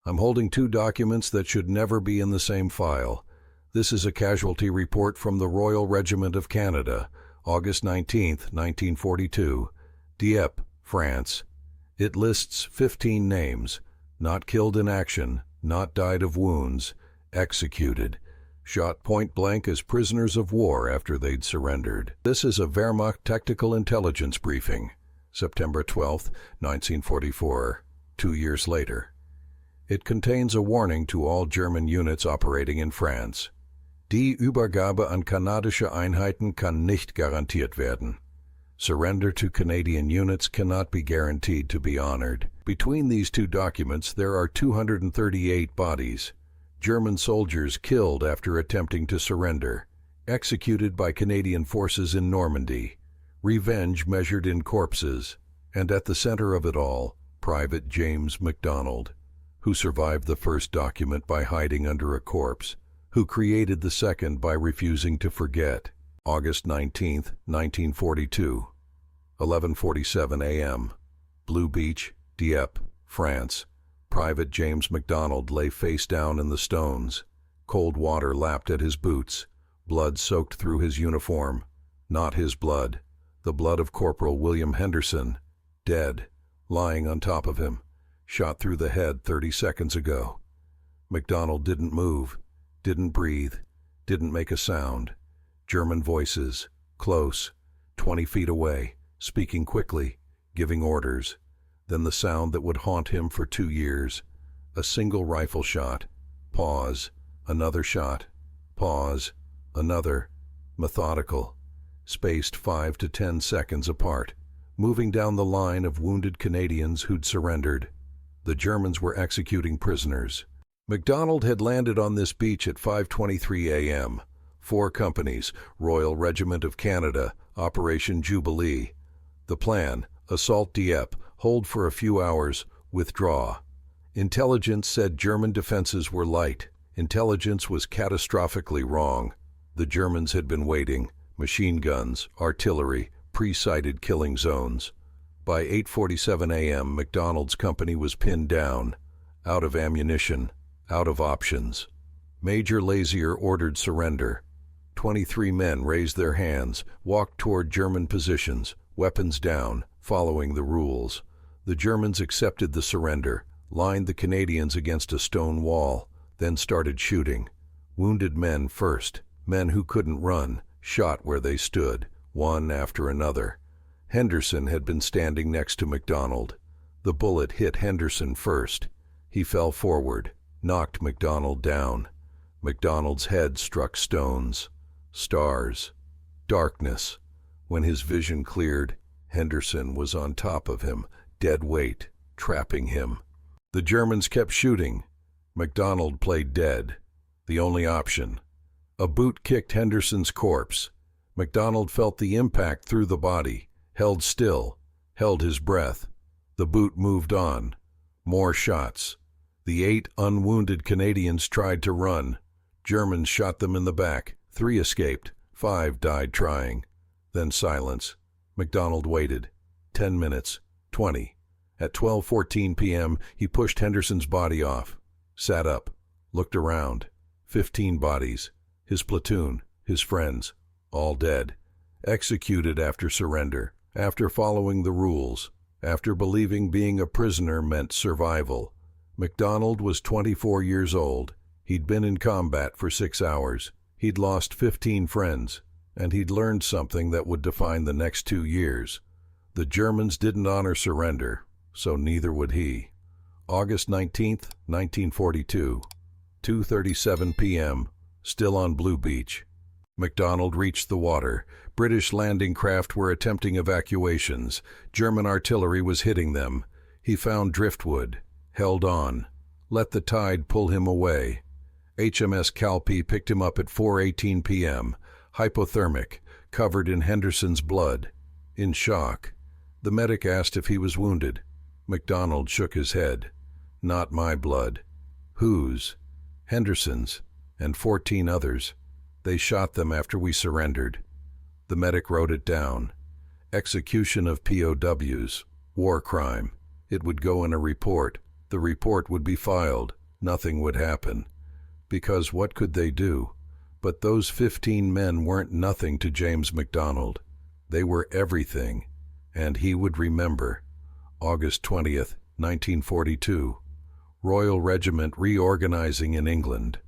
I'm holding two documents that should never be in the same file. This is a casualty report from the Royal Regiment of Canada, August 19, 1942, Dieppe, France. It lists 15 names, not killed in action, not died of wounds, executed, shot point blank as prisoners of war after they'd surrendered. This is a Wehrmacht tactical intelligence briefing, September 12, 1944, 2 years later. It contains a warning to all German units operating in France. Die Übergabe an kanadische Einheiten kann nicht garantiert werden. Surrender to Canadian units cannot be guaranteed to be honored. Between these two documents, there are 238 bodies. German soldiers killed after attempting to surrender, executed by Canadian forces in Normandy, revenge measured in corpses, and at the center of it all, Private James MacDonald, who survived the first document by hiding under a corpse, who created the second by refusing to forget. August 19, 1942, 11:47 a.m. Blue Beach, Dieppe, France. Private James MacDonald lay face down in the stones. Cold water lapped at his boots. Blood soaked through his uniform. Not his blood. The blood of Corporal William Henderson, dead, lying on top of him, shot through the head 30 seconds ago. MacDonald didn't move, didn't breathe, didn't make a sound. German voices, close, 20 feet away, speaking quickly, giving orders. Then the sound that would haunt him for 2 years. A single rifle shot. Pause. Another shot. Pause. Another. Methodical. Spaced 5 to 10 seconds apart, moving down the line of wounded Canadians who'd surrendered. The Germans were executing prisoners. MacDonald had landed on this beach at 5:23 a.m. 4 companies, Royal Regiment of Canada, Operation Jubilee. The plan, assault Dieppe, hold for a few hours, withdraw. Intelligence said German defenses were light. Intelligence was catastrophically wrong. The Germans had been waiting. Machine guns, artillery, pre-sighted killing zones. By 8:47 a.m., MacDonald's company was pinned down, out of ammunition, out of options. Major Lazier ordered surrender. 23 men raised their hands, walked toward German positions, weapons down, following the rules. The Germans accepted the surrender, lined the Canadians against a stone wall, then started shooting. Wounded men first, men who couldn't run, shot where they stood, one after another. Henderson had been standing next to MacDonald. The bullet hit Henderson first. He fell forward, knocked MacDonald down. MacDonald's head struck stones, stars, darkness. When his vision cleared, Henderson was on top of him, dead weight, trapping him. The Germans kept shooting. MacDonald played dead, the only option. A boot kicked Henderson's corpse. MacDonald felt the impact through the body, held still, held his breath. The boot moved on. More shots. The 8 unwounded Canadians tried to run. Germans shot them in the back. 3 escaped. 5 died trying. Then silence. MacDonald waited. 10 minutes. 20. At 12:14 p.m., he pushed Henderson's body off, sat up, looked around. 15 bodies. His platoon, his friends, all dead. Executed after surrender, after following the rules, after believing being a prisoner meant survival. MacDonald was 24 years old. He'd been in combat for 6 hours. He'd lost 15 friends, and he'd learned something that would define the next 2 years. The Germans didn't honor surrender, so neither would he. August 19, 1942, 2:37 p.m., still on Blue Beach. MacDonald reached the water. British landing craft were attempting evacuations. German artillery was hitting them. He found driftwood, held on, let the tide pull him away. HMS Calpe picked him up at 4:18 p.m., hypothermic, covered in Henderson's blood, in shock. The medic asked if he was wounded. MacDonald shook his head. Not my blood. Whose? Henderson's, and 14 others. They shot them after we surrendered. The medic wrote it down. Execution of POWs, war crime. It would go in a report, The report would be filed. Nothing would happen. Because what could they do? But those 15 men weren't nothing to James MacDonald. They were everything. And he would remember. August 20th, 1942. Royal Regiment reorganizing in England.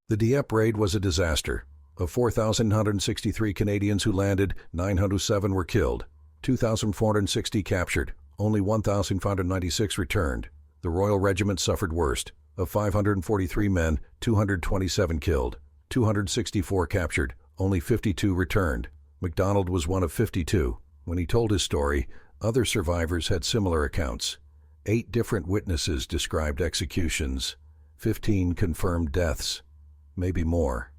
The Dieppe Raid was a disaster. Of 4,163 Canadians who landed, 907 were killed, 2,460 captured, only 1,596 returned. The Royal Regiment suffered worst. Of 543 men, 227 killed, 264 captured, only 52 returned. MacDonald was one of 52. When he told his story, other survivors had similar accounts. 8 different witnesses described executions, 15 confirmed deaths, maybe more.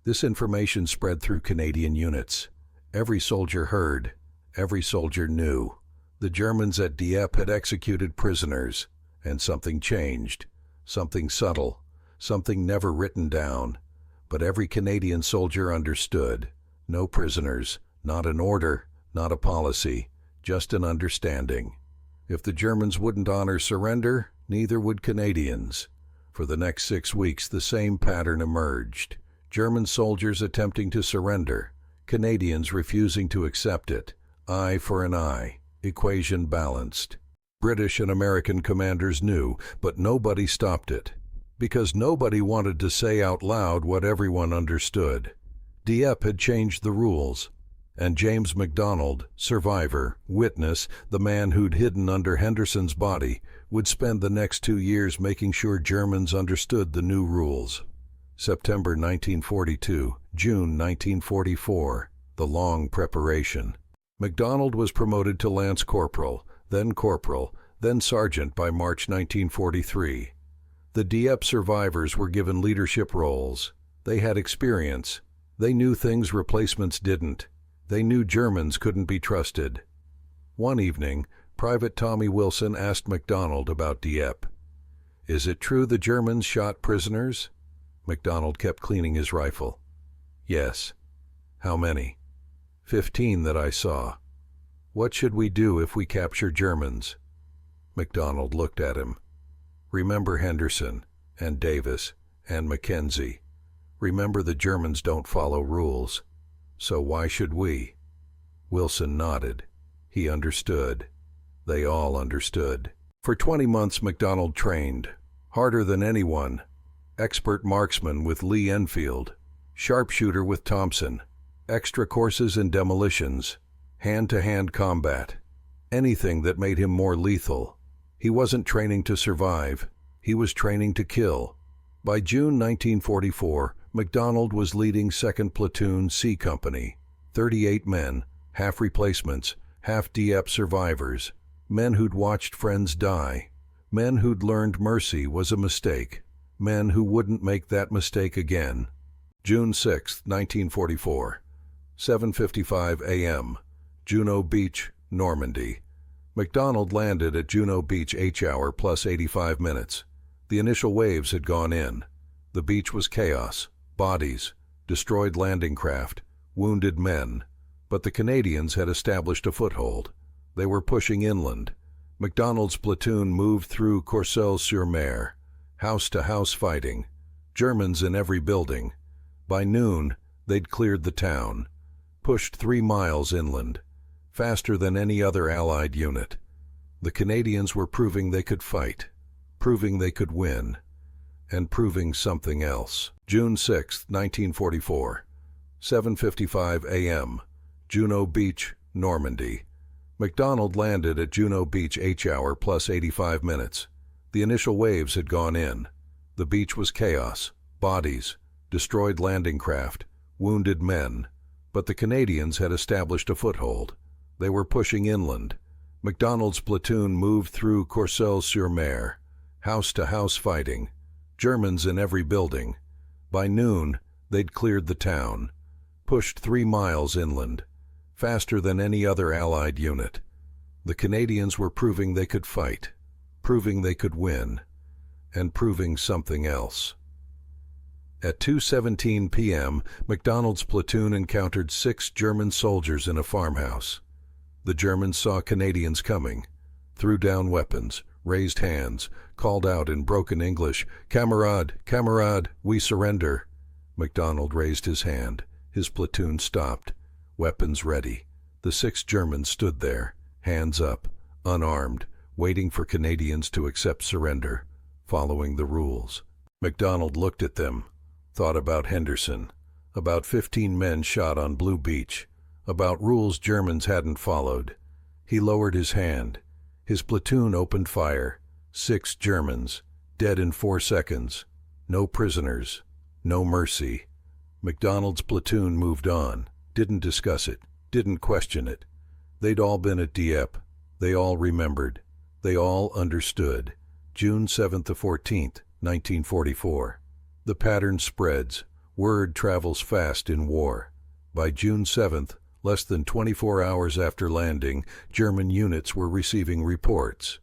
This information spread through Canadian units. Every soldier heard, every soldier knew. The Germans at Dieppe had executed prisoners, and something changed, something subtle, something never written down. But every Canadian soldier understood. No prisoners, not an order, not a policy, just an understanding. If the Germans wouldn't honor surrender, neither would Canadians. For the next 6 weeks, the same pattern emerged. German soldiers attempting to surrender, Canadians refusing to accept it. Eye for an eye, equation balanced. British and American commanders knew, but nobody stopped it. Because nobody wanted to say out loud what everyone understood. Dieppe had changed the rules. And James MacDonald, survivor, witness, the man who'd hidden under Henderson's body, would spend the next 2 years making sure Germans understood the new rules. September 1942, June 1944, the long preparation. MacDonald was promoted to lance corporal, then sergeant by March 1943. The Dieppe survivors were given leadership roles. They had experience. They knew things replacements didn't. They knew Germans couldn't be trusted. One evening, Private Tommy Wilson asked MacDonald about Dieppe. "Is it true the Germans shot prisoners?" MacDonald kept cleaning his rifle. "Yes." "How many?" 15 that I saw." "What should we do if we capture Germans?" MacDonald looked at him. "Remember Henderson, and Davis, and Mackenzie. Remember the Germans don't follow rules. So why should we?" Wilson nodded. He understood. They all understood. For 20 months MacDonald trained, harder than anyone. Expert marksman with Lee Enfield, sharpshooter with Thompson, extra courses in demolitions, hand-to-hand combat, anything that made him more lethal. He wasn't training to survive. He was training to kill. By June 1944, MacDonald was leading 2nd Platoon C Company, 38 men, half replacements, half Dieppe survivors, men who'd watched friends die, men who'd learned mercy was a mistake, men who wouldn't make that mistake again. June 6, 1944, 7:55 a.m., Juno Beach, Normandy. MacDonald landed at Juno Beach H-hour plus 85 minutes. The initial waves had gone in. The beach was chaos. Bodies, destroyed landing craft, wounded men. But the Canadians had established a foothold. They were pushing inland. MacDonald's platoon moved through Courcelles-sur-Mer, house-to-house fighting, Germans in every building. By noon, they'd cleared the town, pushed 3 miles inland, faster than any other Allied unit. The Canadians were proving they could fight, proving they could win, and proving something else. June 6, 1944, 7:55 a.m., Juno Beach, Normandy. MacDonald landed at Juno Beach H-hour plus 85 minutes. The initial waves had gone in. The beach was chaos, bodies, destroyed landing craft, wounded men. But the Canadians had established a foothold. They were pushing inland. MacDonald's platoon moved through Courcelles-sur-Mer, house-to-house fighting, Germans in every building. By noon, they'd cleared the town, pushed 3 miles inland, faster than any other Allied unit. The Canadians were proving they could fight, proving they could win, and proving something else. At 2:17 p.m., MacDonald's platoon encountered 6 German soldiers in a farmhouse. The Germans saw Canadians coming, threw down weapons, raised hands, called out in broken English, "Kamerad, kamerad, we surrender." MacDonald raised his hand. His platoon stopped, weapons ready. The 6 Germans stood there, hands up, unarmed, waiting for Canadians to accept surrender, following the rules. MacDonald looked at them, thought about Henderson, about 15 men shot on Blue Beach, about rules Germans hadn't followed. He lowered his hand. His platoon opened fire. 6 Germans, dead in 4 seconds. No prisoners, no mercy. MacDonald's platoon moved on, didn't discuss it, didn't question it. They'd all been at Dieppe. They all remembered. They all understood. June 7th to 14th, 1944. The pattern spreads. Word travels fast in war. By June 7th, less than 24 hours after landing, German units were receiving reports.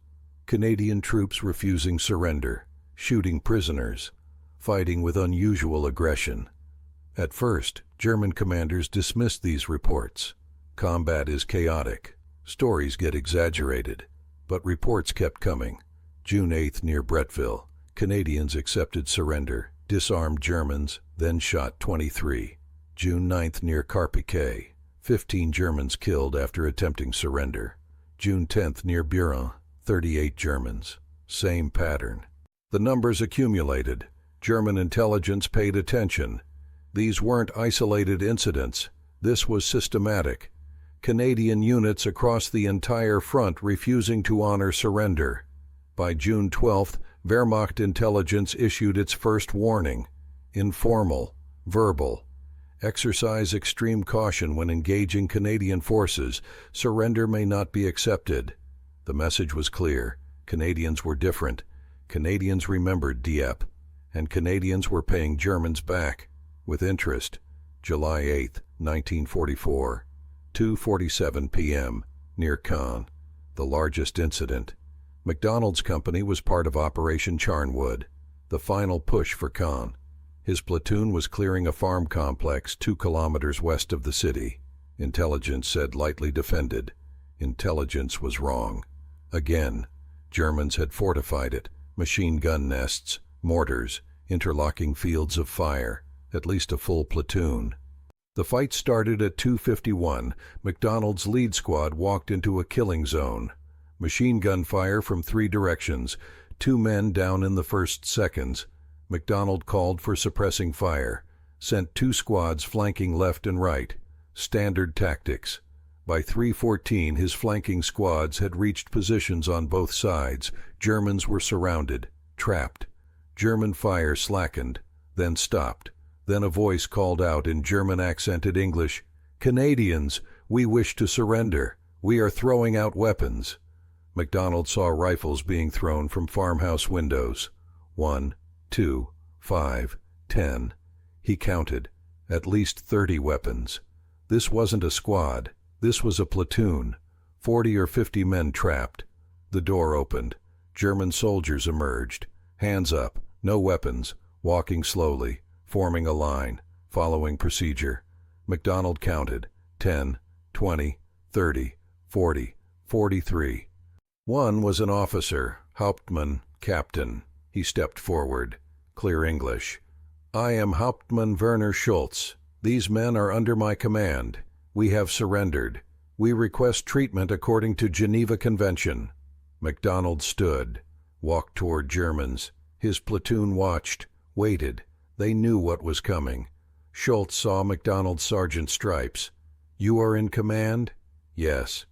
Canadian troops refusing surrender, shooting prisoners, fighting with unusual aggression. At first, German commanders dismissed these reports. Combat is chaotic. Stories get exaggerated. But reports kept coming. June 8th near Bretteville, Canadians accepted surrender, disarmed Germans, then shot 23. June 9th near Carpiquet, 15 Germans killed after attempting surrender. June 10th near Buron, 38 Germans. Same pattern. The numbers accumulated. German intelligence paid attention. These weren't isolated incidents. This was systematic. Canadian units across the entire front refusing to honor surrender. By June 12th, Wehrmacht intelligence issued its first warning. Informal, verbal. Exercise extreme caution when engaging Canadian forces. Surrender may not be accepted. The message was clear. Canadians were different. Canadians remembered Dieppe. And Canadians were paying Germans back. With interest. July 8th, 1944. 2:47 p.m. near Caen. The largest incident. MacDonald's company was part of Operation Charnwood, the final push for Caen. His platoon was clearing a farm complex 2 kilometers west of the city. Intelligence said lightly defended. Intelligence was wrong. Again, Germans had fortified it. Machine gun nests, mortars, interlocking fields of fire, at least a full platoon. The fight started at 2:51. MacDonald's lead squad walked into a killing zone. Machine gun fire from 3 directions. 2 men down in the first seconds. MacDonald called for suppressing fire. Sent 2 squads flanking left and right. Standard tactics. By 3:14, his flanking squads had reached positions on both sides. Germans were surrounded, trapped. German fire slackened, then stopped. Then a voice called out in German-accented English, "Canadians, we wish to surrender. We are throwing out weapons." MacDonald saw rifles being thrown from farmhouse windows. 1, 2, 5, 10. He counted. At least 30 weapons. This wasn't a squad. This was a platoon. 40 or 50 men trapped. The door opened. German soldiers emerged. Hands up, no weapons, walking slowly, forming a line, following procedure. MacDonald counted. 10, 20, 30, 40, 43. One was an officer, Hauptmann, captain. He stepped forward. Clear English. "I am Hauptmann Werner Schultz. These men are under my command. We have surrendered. We request treatment according to Geneva Convention." MacDonald stood, walked toward Germans. His platoon watched, waited. They knew what was coming. Schultz saw MacDonald's sergeant stripes. "You are in command?" "Yes."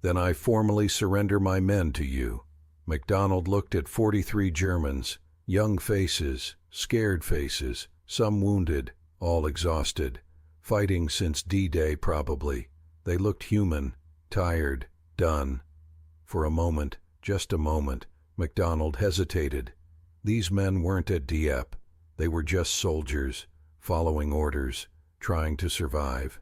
"Then I formally surrender my men to you." MacDonald looked at 43 Germans, young faces, scared faces, some wounded, all exhausted, fighting since D-Day probably. They looked human, tired, done. For a moment, just a moment, MacDonald hesitated. These men weren't at Dieppe. They were just soldiers, following orders, trying to survive.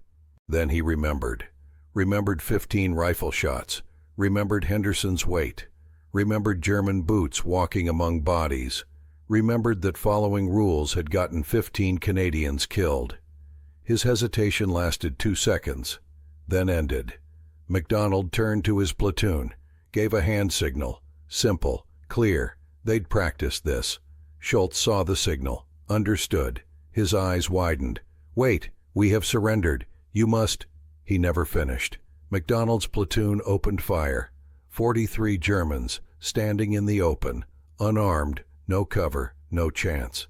Then he remembered. Remembered 15 rifle shots. Remembered Henderson's weight. Remembered German boots walking among bodies. Remembered that following rules had gotten 15 Canadians killed. His hesitation lasted 2 seconds, then ended. MacDonald turned to his platoon, gave a hand signal. Simple, clear. They'd practiced this. Schultz saw the signal, understood. His eyes widened. "Wait, we have surrendered. You must—" He never finished. MacDonald's platoon opened fire. 43 Germans, standing in the open, unarmed, no cover, no chance.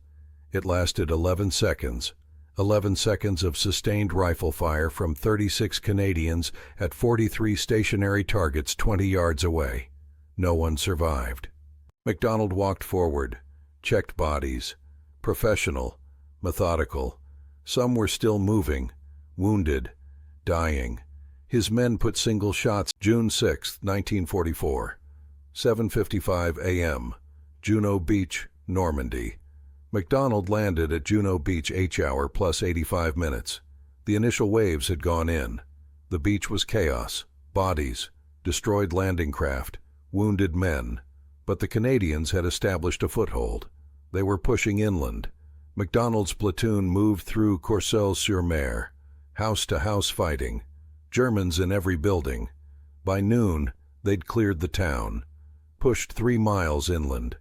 It lasted 11 seconds. 11 seconds of sustained rifle fire from 36 Canadians at 43 stationary targets 20 yards away. No one survived. MacDonald walked forward, checked bodies. Professional, methodical. Some were still moving, wounded, dying. His men put single shots. June 6, 1944, 7:55 a.m., Juno Beach, Normandy. MacDonald landed at Juno Beach H-hour plus 85 minutes. The initial waves had gone in. The beach was chaos, bodies, destroyed landing craft, wounded men. But the Canadians had established a foothold. They were pushing inland. MacDonald's platoon moved through Courcelles-sur-Mer, house-to-house fighting, Germans in every building. By noon, they'd cleared the town, pushed 3 miles inland,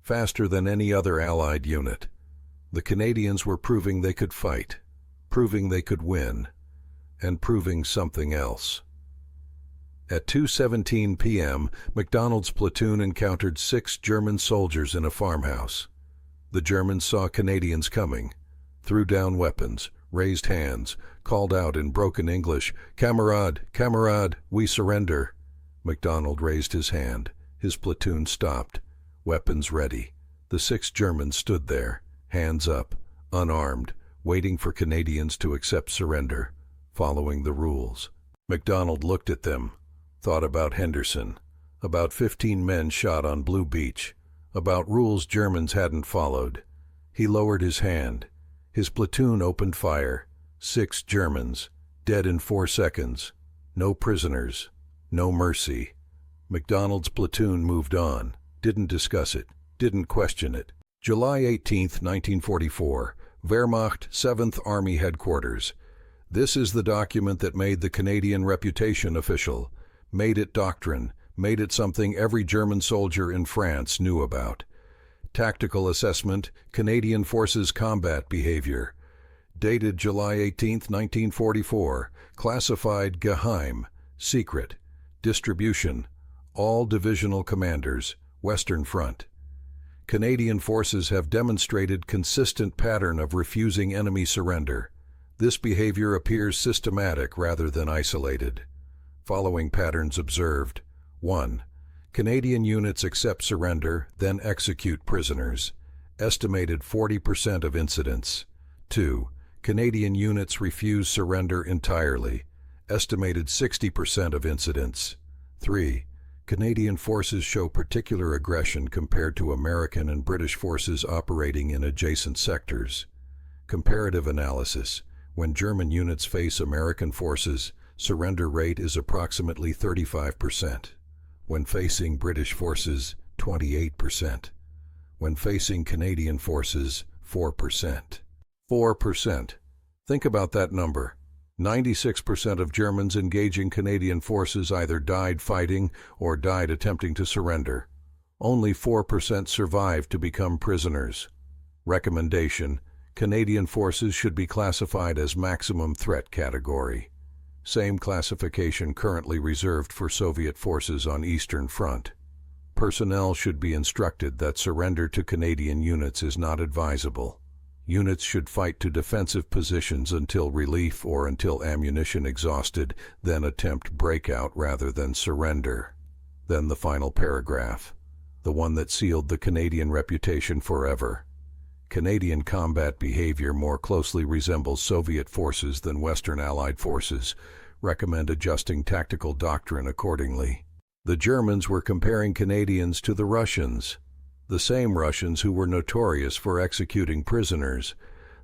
faster than any other Allied unit. The Canadians were proving they could fight, proving they could win, and proving something else. At 2:17 p.m., MacDonald's platoon encountered 6 German soldiers in a farmhouse. The Germans saw Canadians coming, threw down weapons, raised hands, called out in broken English, "Camarade, camarade, we surrender." MacDonald raised his hand. His platoon stopped, weapons ready. The 6 Germans stood there, hands up, unarmed, waiting for Canadians to accept surrender, following the rules. MacDonald looked at them, thought about Henderson, about 15 men shot on Blue Beach, about rules Germans hadn't followed. He lowered his hand. His platoon opened fire. 6 Germans, dead in 4 seconds. No prisoners, no mercy. MacDonald's platoon moved on, didn't discuss it, didn't question it. July 18, 1944, Wehrmacht 7th Army Headquarters. This is the document that made the Canadian reputation official, made it doctrine, made it something every German soldier in France knew about. Tactical Assessment, Canadian Forces Combat Behavior. Dated July 18, 1944. Classified Geheim, Secret. Distribution, all divisional commanders, Western Front. Canadian forces have demonstrated consistent pattern of refusing enemy surrender. This behavior appears systematic rather than isolated. Following patterns observed. 1. Canadian units accept surrender, then execute prisoners. Estimated 40% of incidents. 2. Canadian units refuse surrender entirely. Estimated 60% of incidents. 3. Canadian forces show particular aggression compared to American and British forces operating in adjacent sectors. Comparative analysis. When German units face American forces, surrender rate is approximately 35%. When facing British forces, 28%. When facing Canadian forces, 4%. 4%. Think about that number. 96% of Germans engaging Canadian forces either died fighting or died attempting to surrender. Only 4% survived to become prisoners. Recommendation: Canadian forces should be classified as maximum threat category. Same classification currently reserved for Soviet forces on Eastern Front. Personnel should be instructed that surrender to Canadian units is not advisable. Units should fight to defensive positions until relief or until ammunition exhausted, then attempt breakout rather than surrender. Then the final paragraph, the one that sealed the Canadian reputation forever. Canadian combat behavior more closely resembles Soviet forces than Western Allied forces. Recommend adjusting tactical doctrine accordingly. The Germans were comparing Canadians to the Russians. The same Russians who were notorious for executing prisoners,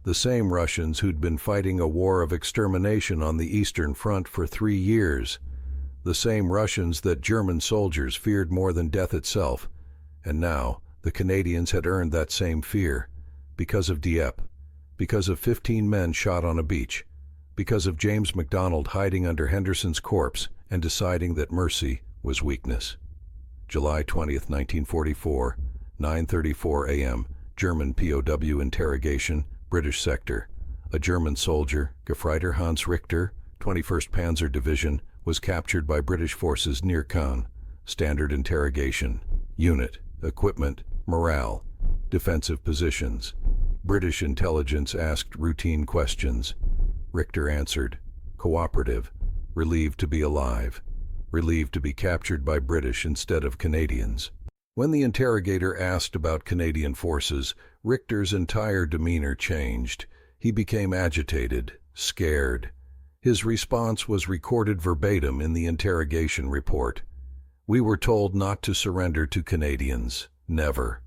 the same Russians who'd been fighting a war of extermination on the Eastern Front for 3 years, the same Russians that German soldiers feared more than death itself. And now, the Canadians had earned that same fear, because of Dieppe, because of 15 men shot on a beach, because of James MacDonald hiding under Henderson's corpse and deciding that mercy was weakness. July 20, 1944. 9:34 a.m., German POW interrogation, British sector. A German soldier, Gefreiter Hans Richter, 21st Panzer Division, was captured by British forces near Caen. Standard interrogation. Unit, equipment, morale, defensive positions. British intelligence asked routine questions. Richter answered, cooperative, relieved to be alive, relieved to be captured by British instead of Canadians. When the interrogator asked about Canadian forces, Richter's entire demeanor changed. He became agitated, scared. His response was recorded verbatim in the interrogation report. We were told not to surrender to Canadians. Never.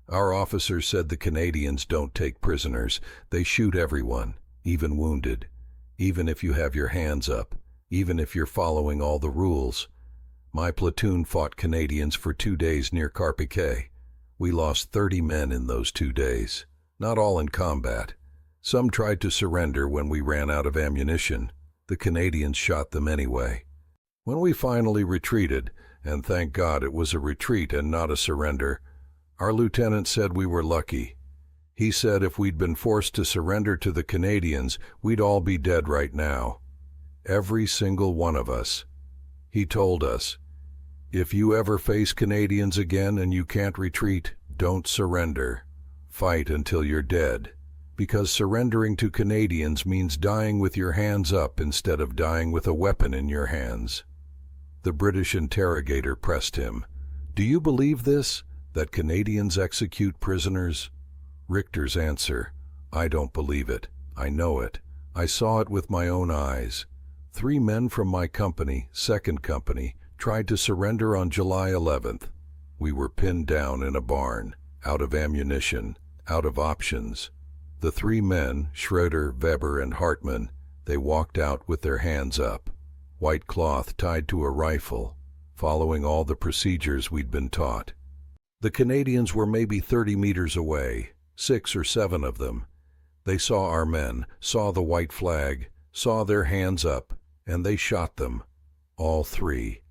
Our officers said the Canadians don't take prisoners. They shoot everyone, even wounded. Even if you have your hands up. Even if you're following all the rules. My platoon fought Canadians for 2 days near Carpiquet. We lost 30 men in those 2 days. Not all in combat. Some tried to surrender when we ran out of ammunition. The Canadians shot them anyway. When we finally retreated, and thank God it was a retreat and not a surrender, our lieutenant said we were lucky. He said if we'd been forced to surrender to the Canadians, we'd all be dead right now. Every single one of us. He told us, if you ever face Canadians again and you can't retreat, don't surrender. Fight until you're dead. Because surrendering to Canadians means dying with your hands up instead of dying with a weapon in your hands. The British interrogator pressed him. Do you believe this, that Canadians execute prisoners? Richter's answer, I don't believe it. I know it. I saw it with my own eyes. 3 men from my company, 2nd Company, tried to surrender on July 11th. We were pinned down in a barn, out of ammunition, out of options. The 3 men, Schroeder, Weber, and Hartmann, they walked out with their hands up, white cloth tied to a rifle, following all the procedures we'd been taught. The Canadians were maybe 30 meters away, 6 or 7 of them. They saw our men, saw the white flag, saw their hands up, and they shot them, all 3.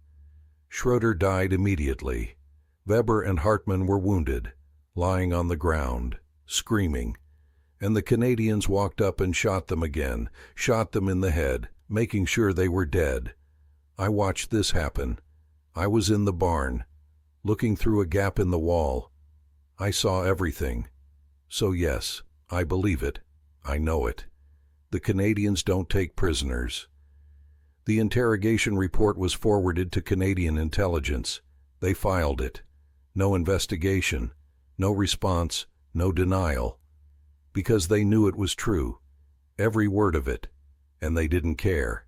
Schroeder died immediately. Weber and Hartmann were wounded, lying on the ground, screaming, and the Canadians walked up and shot them again, shot them in the head, making sure they were dead. I watched this happen. I was in the barn, looking through a gap in the wall. I saw everything. So yes, I believe it. I know it. The Canadians don't take prisoners. The interrogation report was forwarded to Canadian intelligence. They filed it. No investigation, no response, no denial. Because they knew it was true, every word of it, and they didn't care.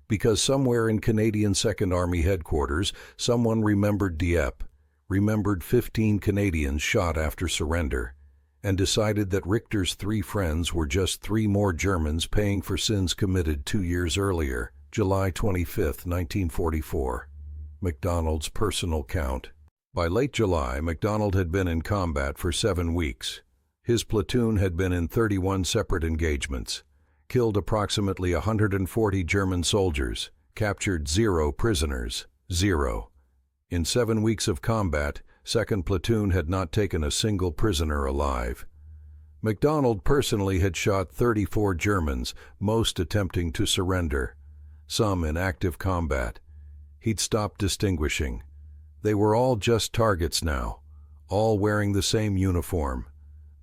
Because somewhere in Canadian 2nd Army headquarters, someone remembered Dieppe, remembered 15 Canadians shot after surrender, and decided that Richter's 3 friends were just 3 more Germans paying for sins committed 2 years earlier, July 25, 1944. MacDonald's personal count. By late July, MacDonald had been in combat for 7 weeks. His platoon had been in 31 separate engagements, killed approximately 140 German soldiers, captured 0 prisoners, 0. In 7 weeks of combat, 2nd Platoon had not taken a single prisoner alive. MacDonald personally had shot 34 Germans, most attempting to surrender, some in active combat. He'd stopped distinguishing. They were all just targets now, all wearing the same uniform.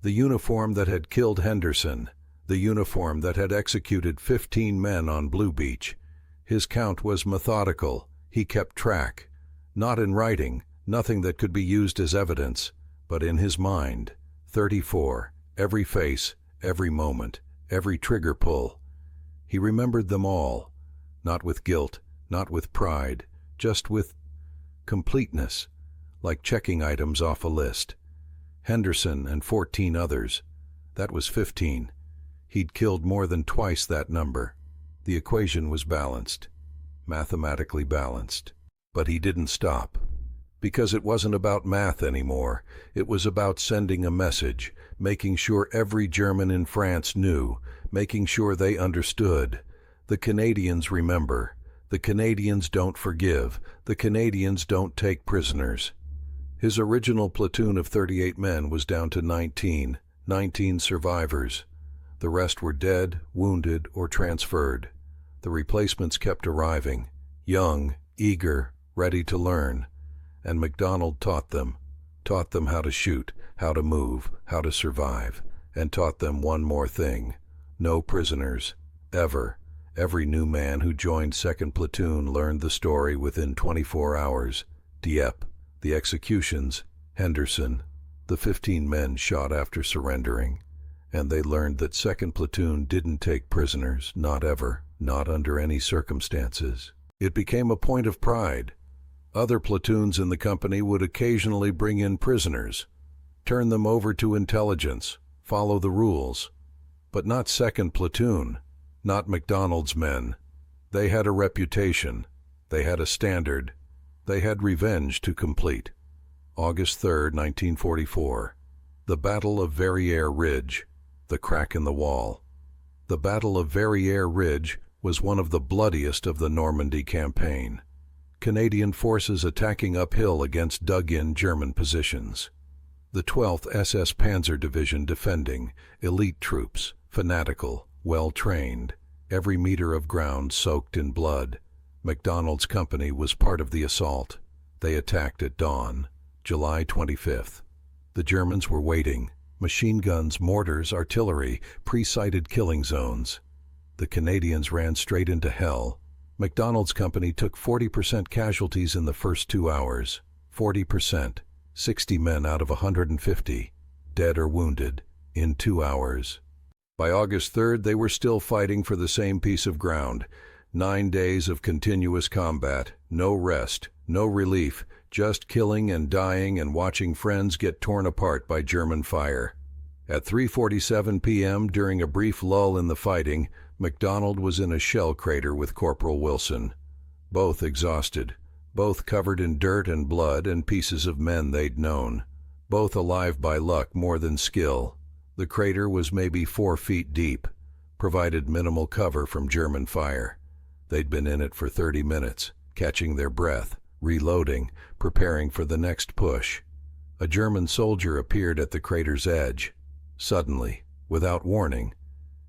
The uniform that had killed Henderson, the uniform that had executed 15 men on Blue Beach. His count was methodical. He kept track. Not in writing, nothing that could be used as evidence, but in his mind. 34. Every face, every moment, every trigger pull. He remembered them all. Not with guilt, not with pride, just with completeness, like checking items off a list. Henderson and 14 others. That was 15. He'd killed more than twice that number. The equation was balanced, mathematically balanced. But he didn't stop. Because it wasn't about math anymore. It was about sending a message, making sure every German in France knew, making sure they understood. The Canadians remember. The Canadians don't forgive. The Canadians don't take prisoners. His original platoon of 38 men was down to 19 survivors. The rest were dead, wounded, or transferred. The replacements kept arriving, young, eager, ready to learn. And MacDonald taught them how to shoot, how to move, how to survive, and taught them one more thing: no prisoners, ever. Every new man who joined 2nd Platoon learned the story within 24 hours. Dieppe, the executions, Henderson, the 15 men shot after surrendering. And they learned that 2nd Platoon didn't take prisoners, not ever, not under any circumstances. It became a point of pride. Other platoons in the company would occasionally bring in prisoners, turn them over to intelligence, follow the rules. But not 2nd Platoon, not MacDonald's men. They had a reputation, they had a standard, they had revenge to complete. August 3, 1944. The Battle of Verrières Ridge, the crack in the wall. The Battle of Verrières Ridge was one of the bloodiest of the Normandy campaign. Canadian forces attacking uphill against dug-in German positions. The 12th SS Panzer Division defending, elite troops, fanatical, well-trained, every meter of ground soaked in blood. MacDonald's company was part of the assault. They attacked at dawn, July 25th. The Germans were waiting. Machine guns, mortars, artillery, pre-sighted killing zones. The Canadians ran straight into hell. MacDonald's company took 40% casualties in the first 2 hours. 40%. 60 men out of 150, dead or wounded, in 2 hours. By August 3rd, they were still fighting for the same piece of ground. 9 days of continuous combat, no rest, no relief, just killing and dying and watching friends get torn apart by German fire. At 3:47 p.m., during a brief lull in the fighting, MacDonald was in a shell crater with Corporal Wilson. Both exhausted, both covered in dirt and blood and pieces of men they'd known. Both alive by luck more than skill. The crater was maybe 4 feet deep, provided minimal cover from German fire. They'd been in it for 30 minutes, catching their breath, reloading, preparing for the next push. A German soldier appeared at the crater's edge. Suddenly, without warning.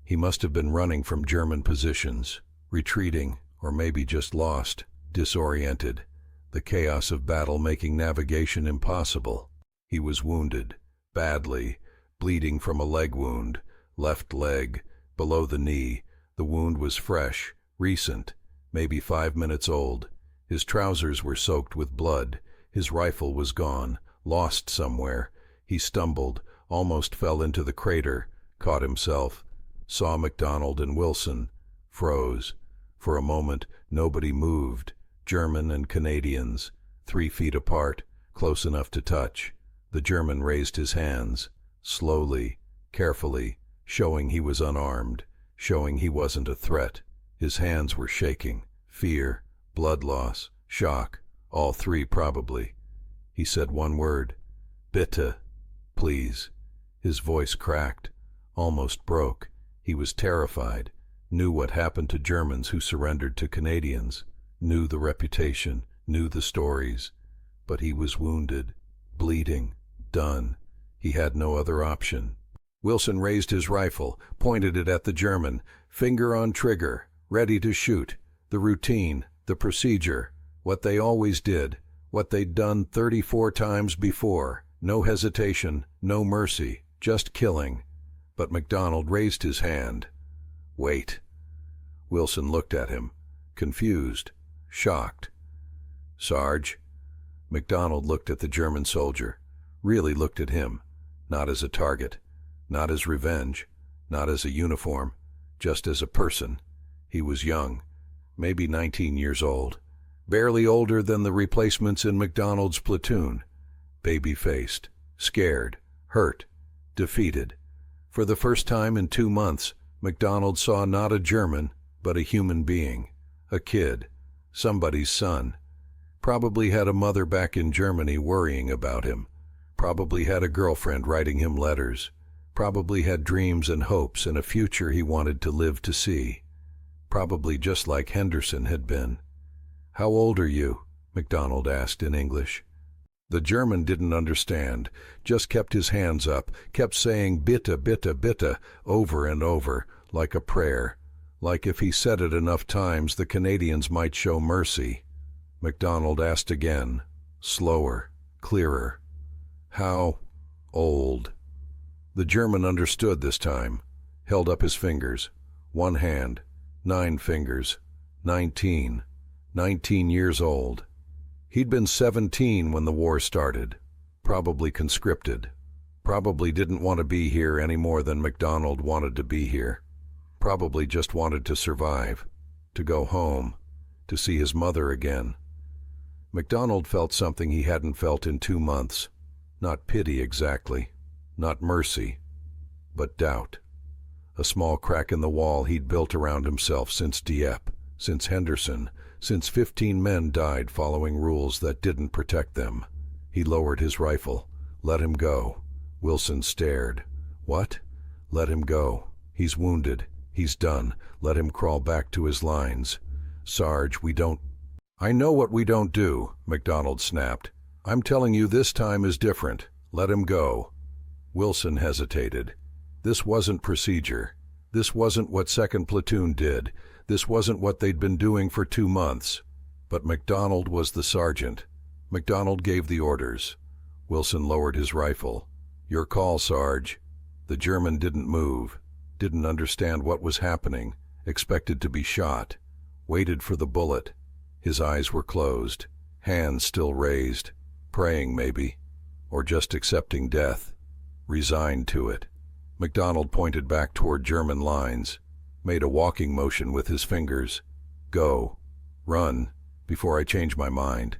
He must have been running from German positions, retreating, or maybe just lost, disoriented, the chaos of battle making navigation impossible. He was wounded, badly, bleeding from a leg wound, left leg, below the knee. The wound was fresh, recent, maybe 5 minutes old. His trousers were soaked with blood. His rifle was gone, lost somewhere. He stumbled, almost fell into the crater, caught himself, saw MacDonald and Wilson, froze. For a moment, nobody moved. German and Canadians, 3 feet apart, close enough to touch. The German raised his hands, slowly, carefully, showing he was unarmed, showing he wasn't a threat. His hands were shaking. Fear, blood loss, shock, all three probably. He said one word, "Bitte," please. His voice cracked, almost broke. He was terrified, knew what happened to Germans who surrendered to Canadians, knew the reputation, knew the stories. But he was wounded, bleeding, done. He had no other option. Wilson raised his rifle, pointed it at the German, finger on trigger, ready to shoot. The routine, the procedure, what they always did, what they'd done 34 times before. No hesitation, no mercy, just killing. But MacDonald raised his hand. "Wait." Wilson looked at him, confused, shocked. "Sarge." MacDonald looked at the German soldier, really looked at him, not as a target, not as revenge, not as a uniform, just as a person. He was young, maybe 19 years old, barely older than the replacements in MacDonald's platoon, baby-faced, scared, hurt, defeated. For the first time in 2 months, MacDonald saw not a German, but a human being, a kid, somebody's son. Probably had a mother back in Germany worrying about him. Probably had a girlfriend writing him letters. Probably had dreams and hopes and a future he wanted to live to see. Probably just like Henderson had been. "How old are you?" MacDonald asked in English. The German didn't understand, just kept his hands up, kept saying bitte, bitte, bitte over and over, like a prayer, like if he said it enough times the Canadians might show mercy. MacDonald asked again, slower, clearer. How old? The German understood this time, held up his fingers. One hand, 9 fingers, 19 years old. He'd been 17 when the war started, probably conscripted, probably didn't want to be here any more than MacDonald wanted to be here, probably just wanted to survive, to go home, to see his mother again. MacDonald felt something he hadn't felt in 2 months, not pity exactly, not mercy, but doubt. A small crack in the wall he'd built around himself since Dieppe, since Henderson, since 15 men died following rules that didn't protect them. He lowered his rifle. Let him go. Wilson stared. What? Let him go. He's wounded. He's done. Let him crawl back to his lines. Sarge, we don't... I know what we don't do, MacDonald snapped. I'm telling you this time is different. Let him go. Wilson hesitated. This wasn't procedure. This wasn't what 2nd Platoon did. This wasn't what they'd been doing for 2 months. But MacDonald was the sergeant. MacDonald gave the orders. Wilson lowered his rifle. Your call, Sarge. The German didn't move, didn't understand what was happening, expected to be shot, waited for the bullet. His eyes were closed, hands still raised, praying maybe, or just accepting death, resigned to it. MacDonald pointed back toward German lines, made a walking motion with his fingers. Go. Run, before I change my mind.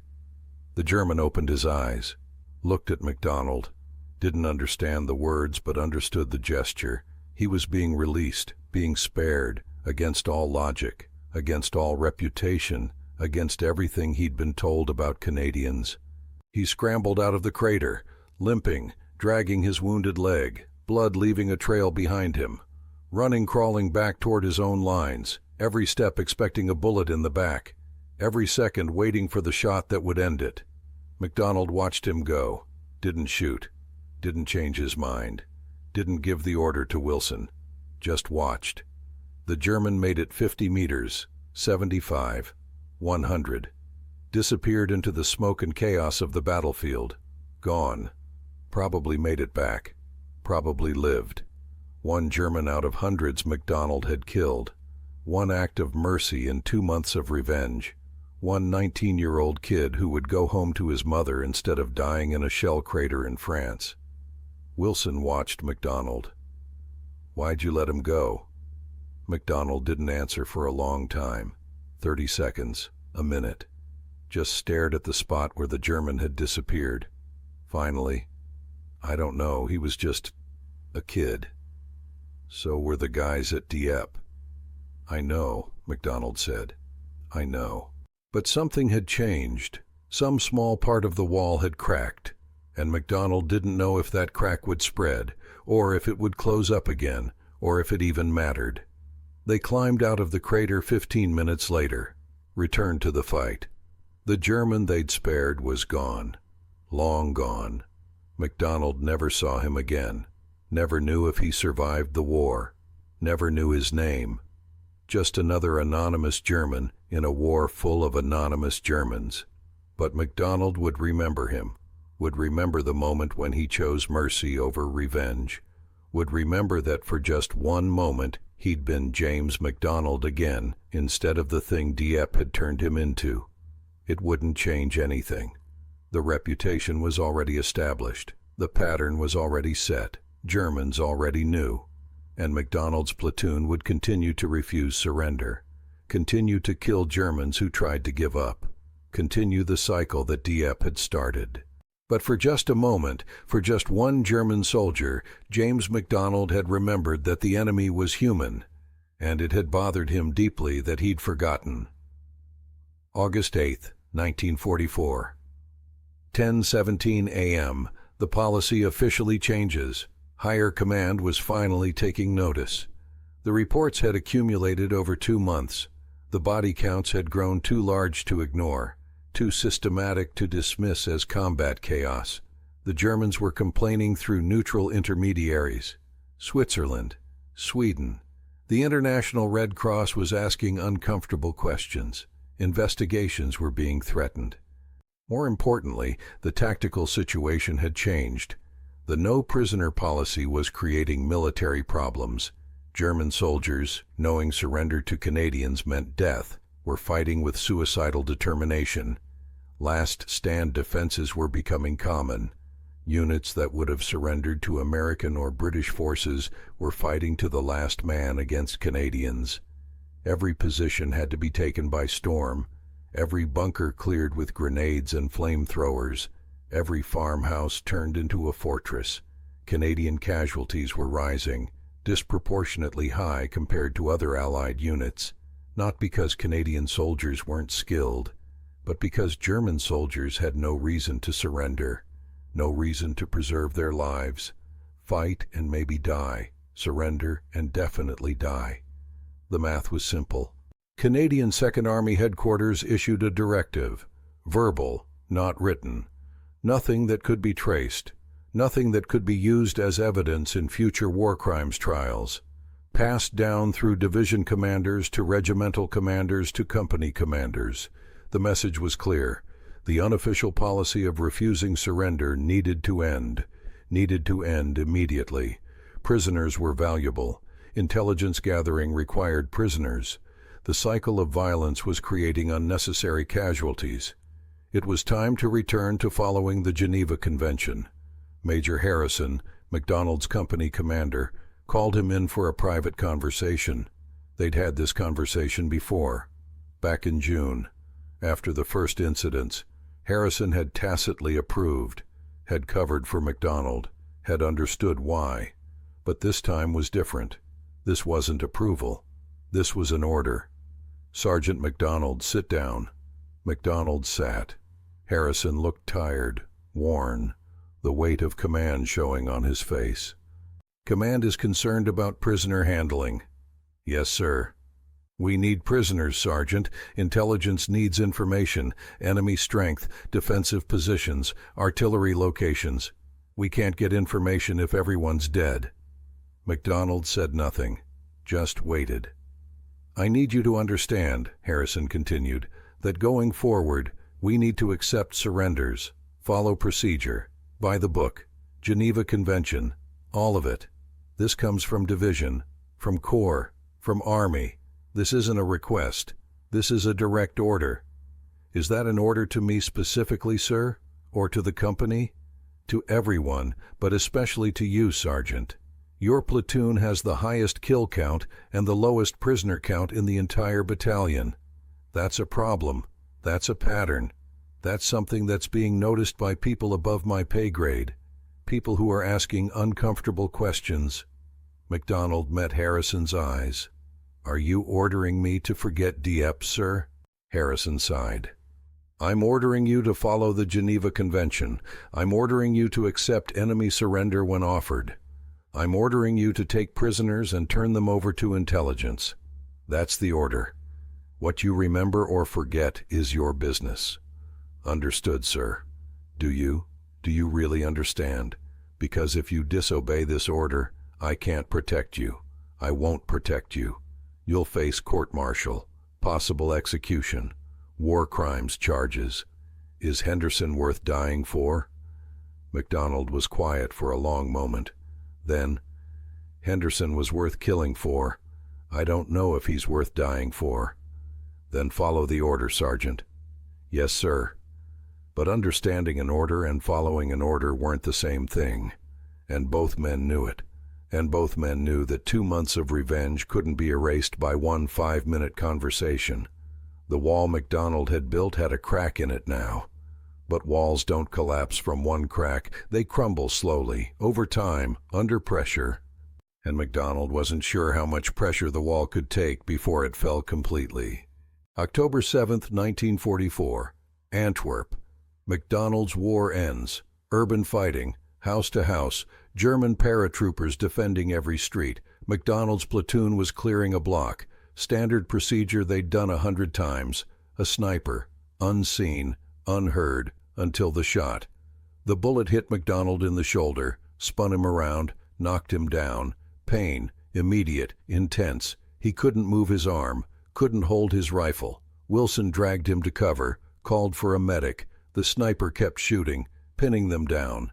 The German opened his eyes, looked at MacDonald, didn't understand the words but understood the gesture. He was being released, being spared, against all logic, against all reputation, against everything he'd been told about Canadians. He scrambled out of the crater, limping, dragging his wounded leg, blood leaving a trail behind him. Running, crawling back toward his own lines, every step expecting a bullet in the back, every second waiting for the shot that would end it. MacDonald watched him go, didn't shoot, didn't change his mind, didn't give the order to Wilson, just watched. The German made it 50 meters, 75, 100, disappeared into the smoke and chaos of the battlefield, gone. Probably made it back, probably lived. 1 German out of hundreds MacDonald had killed. 1 act of mercy and 2 months of revenge. 1 19-year-old kid who would go home to his mother instead of dying in a shell crater in France. Wilson watched MacDonald. Why'd you let him go? MacDonald didn't answer for a long time. 30 seconds, a minute. Just stared at the spot where the German had disappeared. Finally, I don't know, he was just a kid. So were the guys at Dieppe. I know, MacDonald said. I know. But something had changed. Some small part of the wall had cracked, and MacDonald didn't know if that crack would spread, or if it would close up again, or if it even mattered. They climbed out of the crater 15 minutes later, returned to the fight. The German they'd spared was gone. Long gone. MacDonald never saw him again. Never knew if he survived the war, never knew his name. Just another anonymous German in a war full of anonymous Germans. But MacDonald would remember him, would remember the moment when he chose mercy over revenge, would remember that for just 1 moment he'd been James MacDonald again instead of the thing Dieppe had turned him into. It wouldn't change anything. The reputation was already established, the pattern was already set. Germans already knew, and MacDonald's platoon would continue to refuse surrender, continue to kill Germans who tried to give up, continue the cycle that Dieppe had started. But for just a moment, for just 1 German soldier, James MacDonald had remembered that the enemy was human, and it had bothered him deeply that he'd forgotten. August 8, 1944. 10:17 a.m. The policy officially changes. Higher command was finally taking notice. The reports had accumulated over 2 months. The body counts had grown too large to ignore. too systematic to dismiss as combat chaos. The Germans were complaining through neutral intermediaries. Switzerland, Sweden. The International Red Cross was asking uncomfortable questions. Investigations were being threatened. More importantly, the tactical situation had changed. The no-prisoner policy was creating military problems. German soldiers, knowing surrender to Canadians meant death, were fighting with suicidal determination. Last-stand defenses were becoming common. Units that would have surrendered to American or British forces were fighting to the last man against Canadians. Every position had to be taken by storm, every bunker cleared with grenades and flamethrowers, every farmhouse turned into a fortress. Canadian casualties were rising, disproportionately high compared to other Allied units, not because Canadian soldiers weren't skilled, but because German soldiers had no reason to surrender. No reason to preserve their lives. Fight and maybe die. Surrender and definitely die. The math was simple. Canadian 2nd Army Headquarters issued a directive. Verbal, not written. Nothing that could be traced. Nothing that could be used as evidence in future war crimes trials. Passed down through division commanders to regimental commanders to company commanders. The message was clear. The unofficial policy of refusing surrender needed to end immediately. Prisoners were valuable. Intelligence gathering required prisoners. The cycle of violence was creating unnecessary casualties. It was time to return to following the Geneva Convention. Major Harrison, MacDonald's company commander, called him in for a private conversation. They'd had this conversation before, back in June, after the first incidents. Harrison had tacitly approved, had covered for MacDonald, had understood why. But this time was different. This wasn't approval. This was an order. Sergeant MacDonald, sit down. MacDonald sat. Harrison looked tired, worn, the weight of command showing on his face. Command is concerned about prisoner handling. Yes, sir. We need prisoners, Sergeant. Intelligence needs information, enemy strength, defensive positions, artillery locations. We can't get information if everyone's dead. MacDonald said nothing, just waited. I need you to understand, Harrison continued, that going forward, we need to accept surrenders, follow procedure, by the book, Geneva Convention, all of it. This comes from division, from corps, from army. This isn't a request. This is a direct order. Is that an order to me specifically, sir? Or to the company? To everyone, but especially to you, Sergeant. Your platoon has the highest kill count and the lowest prisoner count in the entire battalion. That's a problem. That's a pattern. That's something that's being noticed by people above my pay grade. People who are asking uncomfortable questions. MacDonald met Harrison's eyes. Are you ordering me to forget Dieppe, sir? Harrison sighed. I'm ordering you to follow the Geneva Convention. I'm ordering you to accept enemy surrender when offered. I'm ordering you to take prisoners and turn them over to intelligence. That's the order. What you remember or forget is your business. Understood, sir. Do you? Do you really understand? Because if you disobey this order, I can't protect you. I won't protect you. You'll face court-martial, possible execution, war crimes charges. Is Henderson worth dying for? MacDonald was quiet for a long moment. Then, Henderson was worth killing for. I don't know if he's worth dying for. Then follow the order, Sergeant. Yes, sir. But understanding an order and following an order weren't the same thing. And both men knew it. And both men knew that 2 months of revenge couldn't be erased by one 5-minute conversation. The wall MacDonald had built had a crack in it now. But walls don't collapse from one crack. They crumble slowly, over time, under pressure. And MacDonald wasn't sure how much pressure the wall could take before it fell completely. October 7th, 1944. Antwerp. MacDonald's war ends. Urban fighting. House to house. German paratroopers defending every street. MacDonald's platoon was clearing a block. Standard procedure they'd done 100 times. A sniper. unseen, unheard, until the shot. The bullet hit MacDonald in the shoulder, spun him around, knocked him down. Pain, immediate, intense. He couldn't move his arm, couldn't hold his rifle. Wilson dragged him to cover, called for a medic. The sniper kept shooting, pinning them down.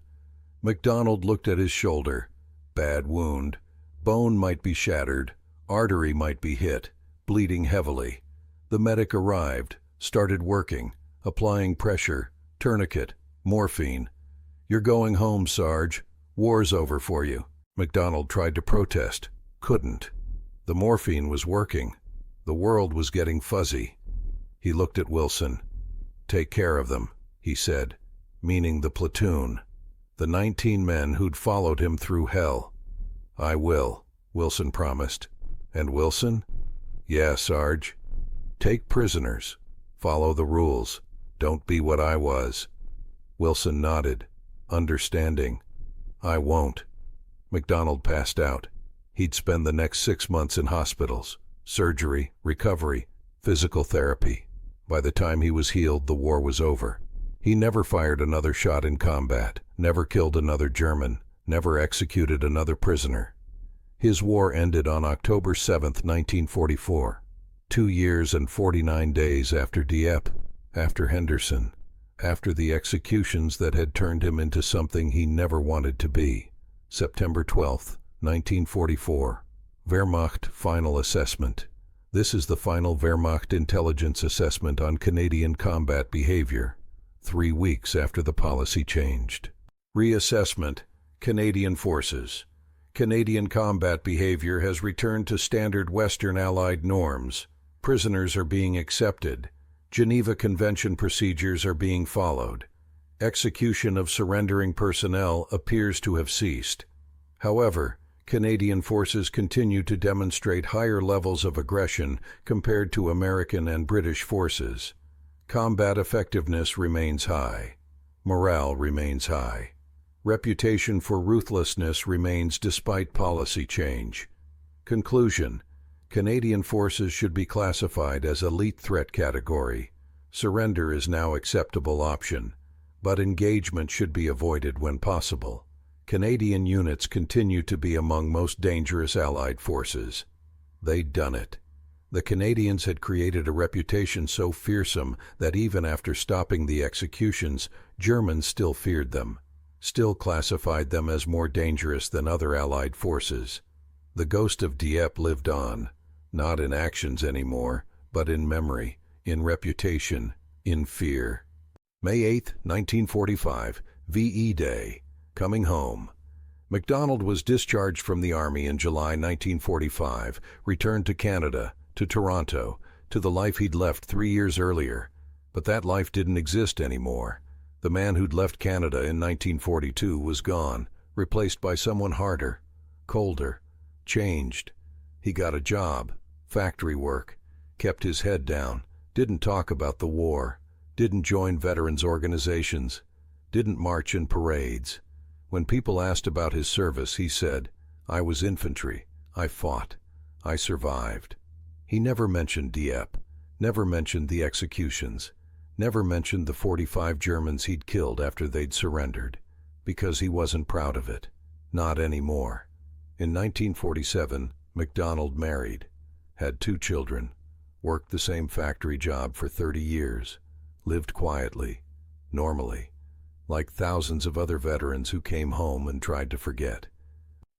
MacDonald looked at his shoulder. Bad wound. Bone might be shattered, artery might be hit, bleeding heavily. The medic arrived, started working, applying pressure, tourniquet, morphine. "You're going home, Sarge. War's over for you." MacDonald tried to protest, couldn't. The morphine was working. The world was getting fuzzy. He looked at Wilson. "Take care of them," he said, meaning the platoon, the 19 men who'd followed him through hell. "I will," Wilson promised. "And Wilson?" "Yeah, Sarge. Take prisoners. Follow the rules. Don't be what I was." Wilson nodded, understanding. "I won't." MacDonald passed out. He'd spend the next 6 months in hospitals, surgery, recovery, physical therapy. By the time he was healed, the war was over. He never fired another shot in combat, never killed another German, never executed another prisoner. His war ended on October 7, 1944, 2 years and 49 days after Dieppe, after Henderson, after the executions that had turned him into something he never wanted to be. September 12, 1944. Wehrmacht Final Assessment. This is the final Wehrmacht intelligence assessment on Canadian combat behavior, 3 weeks after the policy changed. Reassessment. Canadian Forces. Canadian combat behavior has returned to standard Western Allied norms. Prisoners are being accepted. Geneva Convention procedures are being followed. Execution of surrendering personnel appears to have ceased. However, Canadian forces continue to demonstrate higher levels of aggression compared to American and British forces. Combat effectiveness remains high. Morale remains high. Reputation for ruthlessness remains despite policy change. Conclusion: Canadian forces should be classified as elite threat category. Surrender is now acceptable option, but engagement should be avoided when possible. Canadian units continue to be among most dangerous Allied forces. They'd done it. The Canadians had created a reputation so fearsome that even after stopping the executions, Germans still feared them, still classified them as more dangerous than other Allied forces. The ghost of Dieppe lived on, not in actions anymore, but in memory, in reputation, in fear. May 8, 1945, VE Day. Coming home. MacDonald was discharged from the Army in July 1945, returned to Canada, to Toronto, to the life he'd left 3 years earlier. But that life didn't exist anymore. The man who'd left Canada in 1942 was gone, replaced by someone harder, colder, changed. He got a job, factory work, kept his head down, didn't talk about the war, didn't join veterans organizations, didn't march in parades. When people asked about his service, he said, "I was infantry. I fought. I survived." He never mentioned Dieppe, never mentioned the executions, never mentioned the 45 Germans he'd killed after they'd surrendered, because he wasn't proud of it. Not anymore. In 1947, MacDonald married, had 2 children, worked the same factory job for 30 years, lived quietly, normally, like thousands of other veterans who came home and tried to forget.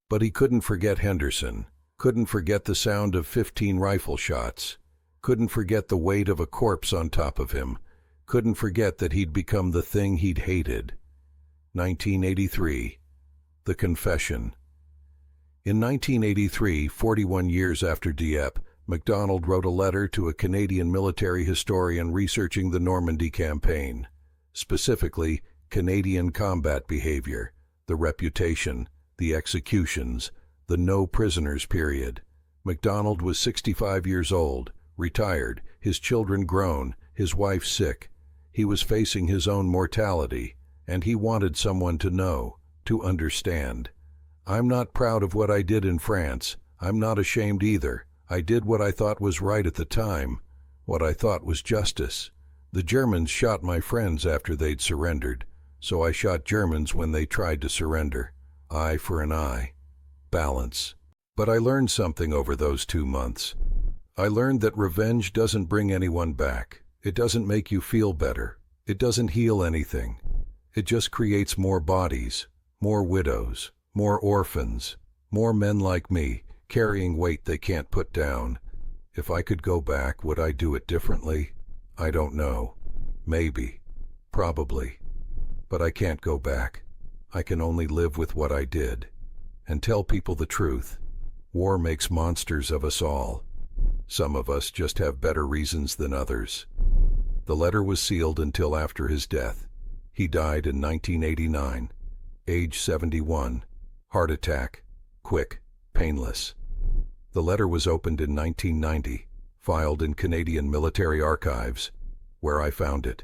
But he couldn't forget Henderson, couldn't forget the sound of 15 rifle shots, couldn't forget the weight of a corpse on top of him, couldn't forget that he'd become the thing he'd hated. 1983. The Confession. In 1983, 41 years after Dieppe, MacDonald wrote a letter to a Canadian military historian researching the Normandy campaign, specifically Canadian combat behavior, the reputation, the executions, the no prisoners period. MacDonald was 65 years old, retired, his children grown, his wife sick. He was facing his own mortality, and he wanted someone to know, to understand. "I'm not proud of what I did in France. I'm not ashamed either. I did what I thought was right at the time, what I thought was justice. The Germans shot my friends after they'd surrendered, so I shot Germans when they tried to surrender. Eye for an eye. Balance. But I learned something over those 2 months. I learned that revenge doesn't bring anyone back. It doesn't make you feel better. It doesn't heal anything. It just creates more bodies, more widows, more orphans, more men like me, carrying weight they can't put down. If I could go back, would I do it differently? I don't know. Maybe. Probably. But I can't go back. I can only live with what I did. And tell people the truth. War makes monsters of us all. Some of us just have better reasons than others. The letter was sealed until after his death. He died in 1989, age 71, heart attack, quick, painless. The letter was opened in 1990, filed in Canadian military archives, where I found it.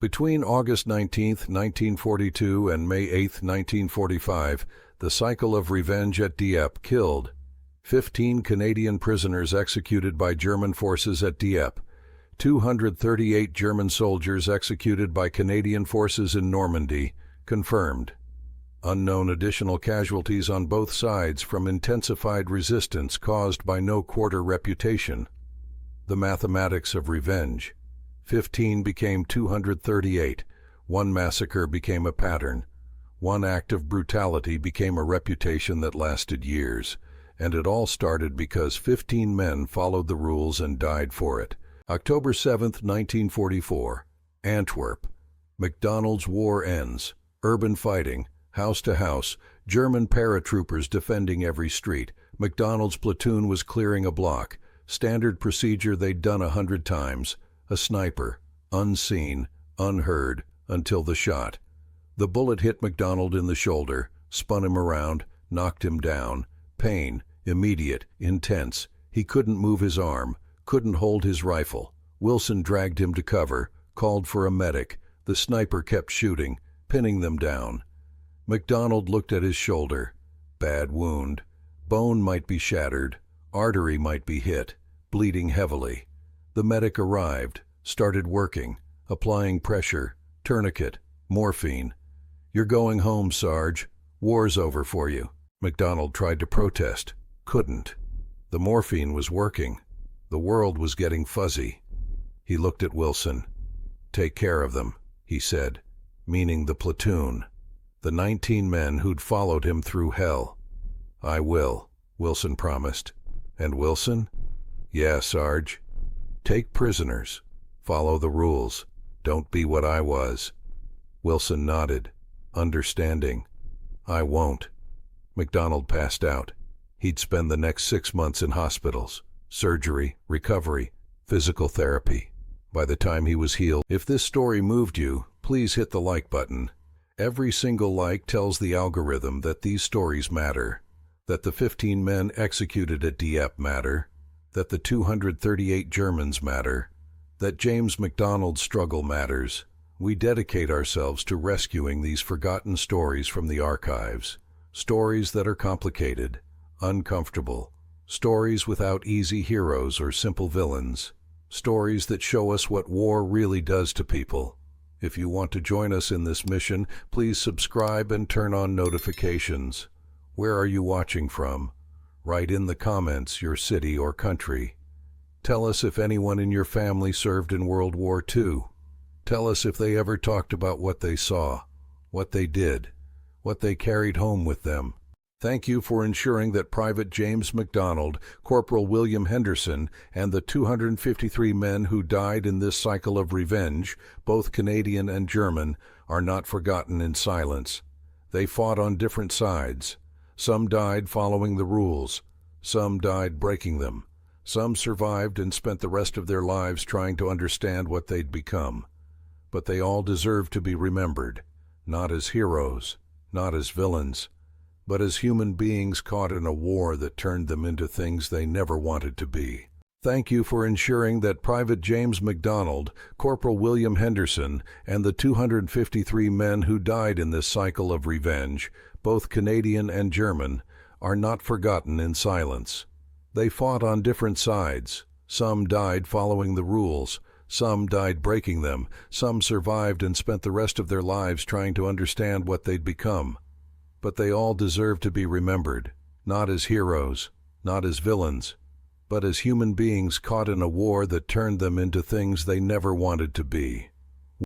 Between August 19, 1942 and May 8, 1945, the cycle of revenge at Dieppe killed 15 Canadian prisoners executed by German forces at Dieppe, 238 German soldiers executed by Canadian forces in Normandy, confirmed. Unknown additional casualties on both sides from intensified resistance caused by no quarter reputation. The mathematics of revenge. 15 became 238. One massacre became a pattern. One act of brutality became a reputation that lasted years. And it all started because 15 men followed the rules and died for it. October 7, 1944. Antwerp. MacDonald's war ends. Urban fighting. House to house. German paratroopers defending every street. MacDonald's platoon was clearing a block. Standard procedure they'd done 100 times. A sniper. Unseen. Unheard. Until the shot. The bullet hit MacDonald in the shoulder. Spun him around. Knocked him down. Pain. Immediate. Intense. He couldn't move his arm. Couldn't hold his rifle. Wilson dragged him to cover. Called for a medic. The sniper kept shooting. Pinning them down. MacDonald looked at his shoulder. Bad wound. Bone might be shattered. Artery might be hit. Bleeding heavily. The medic arrived. Started working. Applying pressure. Tourniquet. Morphine. "You're going home, Sarge. War's over for you." MacDonald tried to protest. Couldn't. The morphine was working. The world was getting fuzzy. He looked at Wilson. "Take care of them," he said, meaning the platoon. The 19 men who'd followed him through hell. "I will," Wilson promised. "And Wilson?" "Yeah, Sarge. Take prisoners. Follow the rules. Don't be what I was." Wilson nodded, understanding. "I won't." MacDonald passed out. He'd spend the next 6 months in hospitals, surgery, recovery, physical therapy. By the time he was healed, if this story moved you, please hit the like button. Every single like tells the algorithm that these stories matter, that the 15 men executed at Dieppe matter, that the 238 Germans matter, that James MacDonald's struggle matters. We dedicate ourselves to rescuing these forgotten stories from the archives. Stories that are complicated, uncomfortable. Stories without easy heroes or simple villains. Stories that show us what war really does to people. If you want to join us in this mission, please subscribe and turn on notifications. Where are you watching from? Write in the comments your city or country. Tell us if anyone in your family served in World War II. Tell us if they ever talked about what they saw, what they did, what they carried home with them. Thank you for ensuring that Private James MacDonald, Corporal William Henderson, and the 253 men who died in this cycle of revenge, both Canadian and German, are not forgotten in silence. They fought on different sides. Some died following the rules. Some died breaking them. Some survived and spent the rest of their lives trying to understand what they'd become. But they all deserve to be remembered, not as heroes, not as villains, but as human beings caught in a war that turned them into things they never wanted to be. Thank you for ensuring that Private James MacDonald, Corporal William Henderson, and the 253 men who died in this cycle of revenge, both Canadian and German, are not forgotten in silence. They fought on different sides. Some died following the rules. Some died breaking them, some survived and spent the rest of their lives trying to understand what they'd become. But they all deserve to be remembered, not as heroes, not as villains, but as human beings caught in a war that turned them into things they never wanted to be.